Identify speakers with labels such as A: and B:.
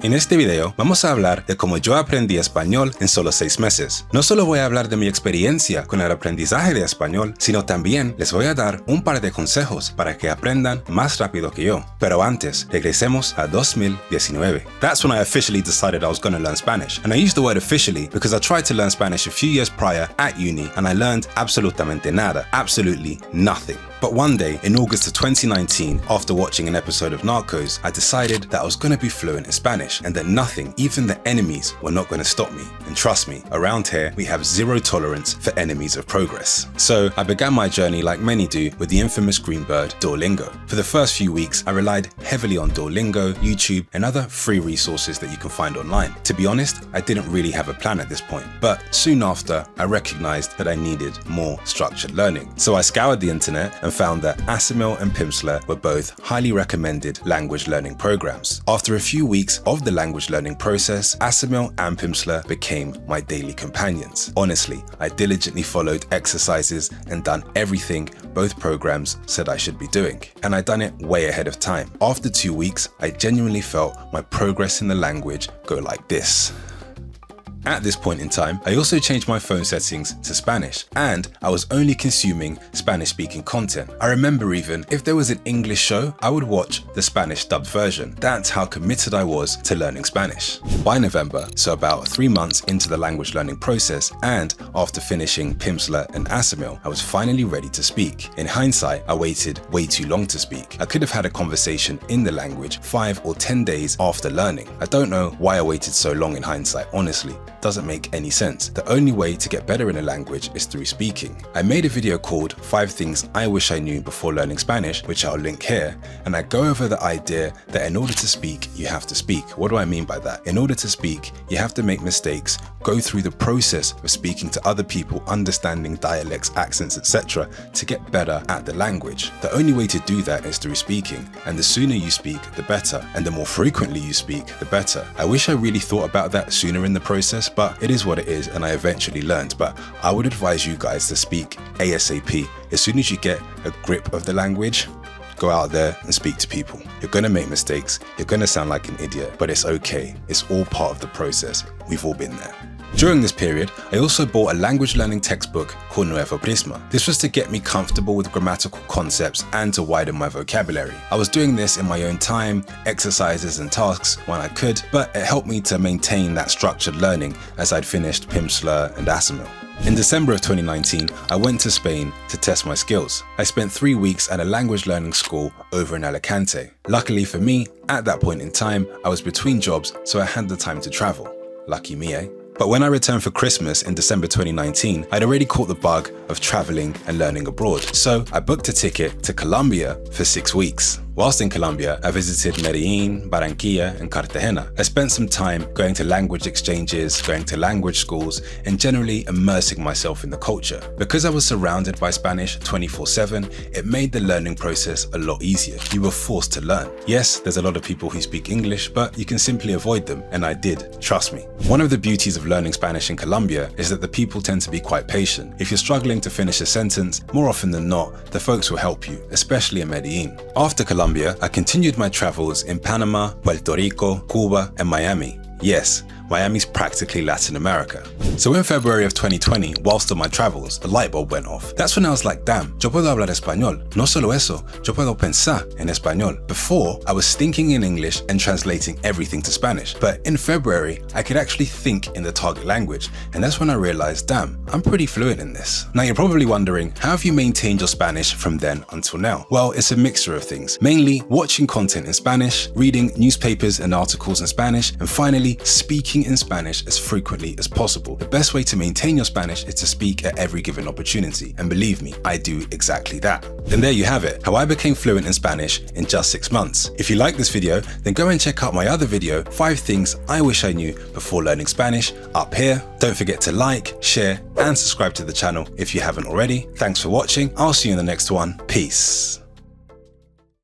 A: En este video vamos a hablar de cómo yo aprendí español en solo 6 meses. No solo voy a hablar de mi experiencia con el aprendizaje de español, sino también les voy a dar un par de consejos para que aprendan más rápido que yo. Pero antes, regresemos a 2019. That's when I officially decided I was going to learn Spanish. And I use the word officially because I tried to learn Spanish a few years prior at uni and I learned absolutamente nada, absolutely nothing. But one day, in August of 2019, after watching an episode of Narcos, I decided that I was going to be fluent in Spanish and that nothing, even the enemies, were not going to stop me. And trust me, around here, we have zero tolerance for enemies of progress. So I began my journey like many do with the infamous green bird, Duolingo. For the first few weeks, I relied heavily on Duolingo, YouTube, and other free resources that you can find online. To be honest, I didn't really have a plan at this point, but soon after, I recognized that I needed more structured learning. So I scoured the internet and found that Assimil and Pimsleur were both highly recommended language learning programs. After a few weeks of the language learning process, Assimil and Pimsleur became my daily companions. Honestly, I diligently followed exercises and done everything both programs said I should be doing. And I'd done it way ahead of time. After 2 weeks, I genuinely felt my progress in the language go like this. At this point in time, I also changed my phone settings to Spanish, and I was only consuming Spanish-speaking content. I remember even, if there was an English show, I would watch the Spanish dubbed version. That's how committed I was to learning Spanish. By November, so about 3 months into the language learning process, and after finishing Pimsleur and Assimil, I was finally ready to speak. In hindsight, I waited way too long to speak. I could have had a conversation in the language 5 or 10 days after learning. I don't know why I waited so long in hindsight, honestly. Doesn't make any sense. The only way to get better in a language is through speaking. I made a video called 5 Things I Wish I Knew Before Learning Spanish, which I'll link here, and I go over the idea that in order to speak, you have to speak. What do I mean by that? In order to speak, you have to make mistakes, go through the process of speaking to other people, understanding dialects, accents, etc. to get better at the language. The only way to do that is through speaking, and the sooner you speak, the better, and the more frequently you speak, the better. I wish I really thought about that sooner in the process, but it is what it is and I eventually learned. But I would advise you guys to speak ASAP. As soon as you get a grip of the language, go out there and speak to people. You're gonna make mistakes, you're gonna sound like an idiot, but it's okay. It's all part of the process. We've all been there. During this period, I also bought a language learning textbook called Nuevo Prisma. This was to get me comfortable with grammatical concepts and to widen my vocabulary. I was doing this in my own time, exercises and tasks when I could, but it helped me to maintain that structured learning as I'd finished Pimsleur and Assimil. In December of 2019, I went to Spain to test my skills. I spent 3 weeks at a language learning school over in Alicante. Luckily for me, at that point in time, I was between jobs, so I had the time to travel. Lucky me, eh? But when I returned for Christmas in December 2019, I'd already caught the bug of traveling and learning abroad. So I booked a ticket to Colombia for 6 weeks. Whilst in Colombia, I visited Medellin, Barranquilla, and Cartagena. I spent some time going to language exchanges, going to language schools, and generally immersing myself in the culture. Because I was surrounded by Spanish 24/7, it made the learning process a lot easier. You were forced to learn. Yes, there's a lot of people who speak English, but you can simply avoid them, and I did, trust me. One of the beauties of learning Spanish in Colombia is that the people tend to be quite patient. If you're struggling to finish a sentence, more often than not, the folks will help you, especially in Medellin. After Colombia, I continued my travels in Panama, Puerto Rico, Cuba, and Miami. Yes, Miami's practically Latin America. So in February of 2020, whilst on my travels, the light bulb went off. That's when I was like, damn, yo puedo hablar español. No solo eso, yo puedo pensar en español. Before, I was thinking in English and translating everything to Spanish. But in February, I could actually think in the target language. And that's when I realized, damn, I'm pretty fluent in this. Now you're probably wondering, how have you maintained your Spanish from then until now? Well, it's a mixture of things. Mainly watching content in Spanish, reading newspapers and articles in Spanish, and finally speaking in Spanish as frequently as possible. The best way to maintain your Spanish is to speak at every given opportunity, and believe me, I do exactly that. And there you have it, how I became fluent in Spanish in just 6 months. If you like this video, then go and check out my other video, 5 Things I Wish I Knew Before Learning Spanish, up here. Don't forget to like, share, and subscribe to the channel if you haven't already. Thanks for watching, I'll see you in the next one. Peace.